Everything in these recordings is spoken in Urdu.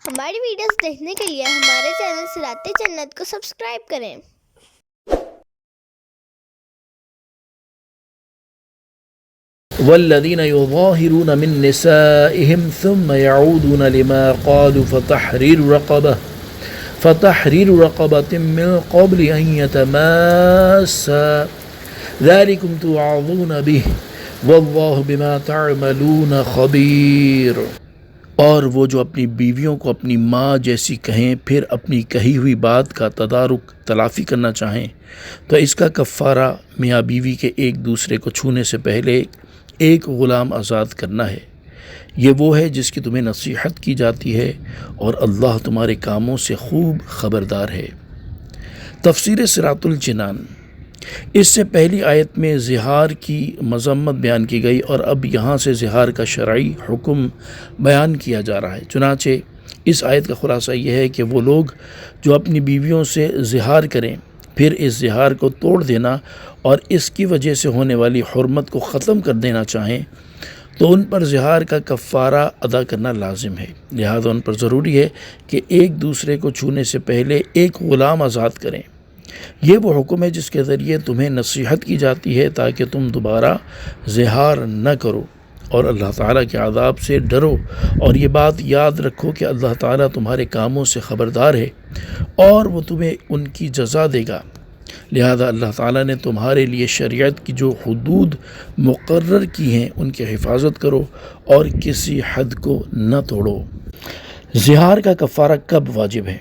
ہماری ویڈیوز دیکھنے کے لیے ہمارے چینل صراط جنت کو سبسکرائب کریں۔ والذين يظاهرون من نسائهم ثم يعودون لما قالوا فتحرير رقبة من قبل أن يتماسا ذلكم توعظون به والله بما تعملون خبير۔ اور وہ جو اپنی بیویوں کو اپنی ماں جیسی کہیں پھر اپنی کہی ہوئی بات کا تدارک تلافی کرنا چاہیں تو اس کا کفارہ میاں بیوی کے ایک دوسرے کو چھونے سے پہلے ایک غلام آزاد کرنا ہے۔ یہ وہ ہے جس کی تمہیں نصیحت کی جاتی ہے اور اللہ تمہارے کاموں سے خوب خبردار ہے۔ تفسیر صراط الجنان۔ اس سے پہلی آیت میں زہار کی مذمت بیان کی گئی اور اب یہاں سے زہار کا شرعی حکم بیان کیا جا رہا ہے۔ چنانچہ اس آیت کا خلاصہ یہ ہے کہ وہ لوگ جو اپنی بیویوں سے زہار کریں پھر اس زہار کو توڑ دینا اور اس کی وجہ سے ہونے والی حرمت کو ختم کر دینا چاہیں تو ان پر زہار کا کفارہ ادا کرنا لازم ہے، لہذا ان پر ضروری ہے کہ ایک دوسرے کو چھونے سے پہلے ایک غلام آزاد کریں۔ یہ وہ حکم ہے جس کے ذریعے تمہیں نصیحت کی جاتی ہے تاکہ تم دوبارہ زہار نہ کرو اور اللہ تعالیٰ کے عذاب سے ڈرو، اور یہ بات یاد رکھو کہ اللہ تعالیٰ تمہارے کاموں سے خبردار ہے اور وہ تمہیں ان کی جزا دے گا۔ لہذا اللہ تعالیٰ نے تمہارے لیے شریعت کی جو حدود مقرر کی ہیں ان کی حفاظت کرو اور کسی حد کو نہ توڑو۔ زہار کا کفارہ کب واجب ہے؟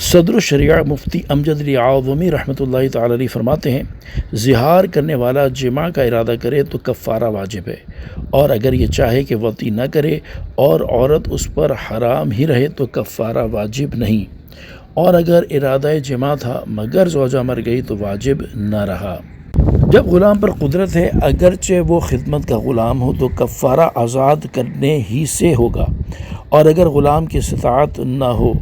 صدر الشریعہ مفتی امجد علی اعظمی رحمۃ اللہ تعالی علیہ فرماتے ہیں، زہار کرنے والا جماع کا ارادہ کرے تو کفارہ واجب ہے، اور اگر یہ چاہے کہ وطی نہ کرے اور عورت اس پر حرام ہی رہے تو کفارہ واجب نہیں، اور اگر ارادہ جماع تھا مگر زوجہ مر گئی تو واجب نہ رہا۔ جب غلام پر قدرت ہے اگرچہ وہ خدمت کا غلام ہو تو کفارہ آزاد کرنے ہی سے ہوگا، اور اگر غلام کی استطاعت نہ ہو،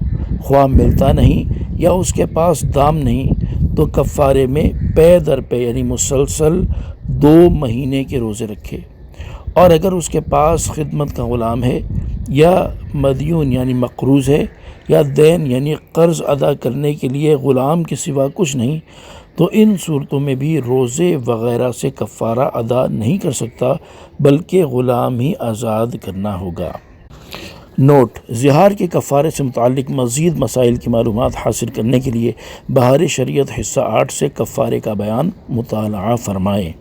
خواہ ملتا نہیں یا اس کے پاس دام نہیں، تو کفارے میں پے در پے یعنی مسلسل 2 مہینے کے روزے رکھے، اور اگر اس کے پاس خدمت کا غلام ہے یا مدیون یعنی مقروض ہے یا دین یعنی قرض ادا کرنے کے لیے غلام کے سوا کچھ نہیں، تو ان صورتوں میں بھی روزے وغیرہ سے کفارہ ادا نہیں کر سکتا بلکہ غلام ہی آزاد کرنا ہوگا۔ نوٹ: زہار کے کفارے سے متعلق مزید مسائل کی معلومات حاصل کرنے کے لیے بہار شریعت حصہ 8 سے کفارے کا بیان مطالعہ فرمائیں۔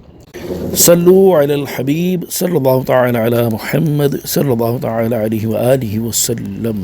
صلو علی الحبیب صلی اللہ تعالی علی محمد صلی اللہ تعالی علیہ وآلہ وسلم۔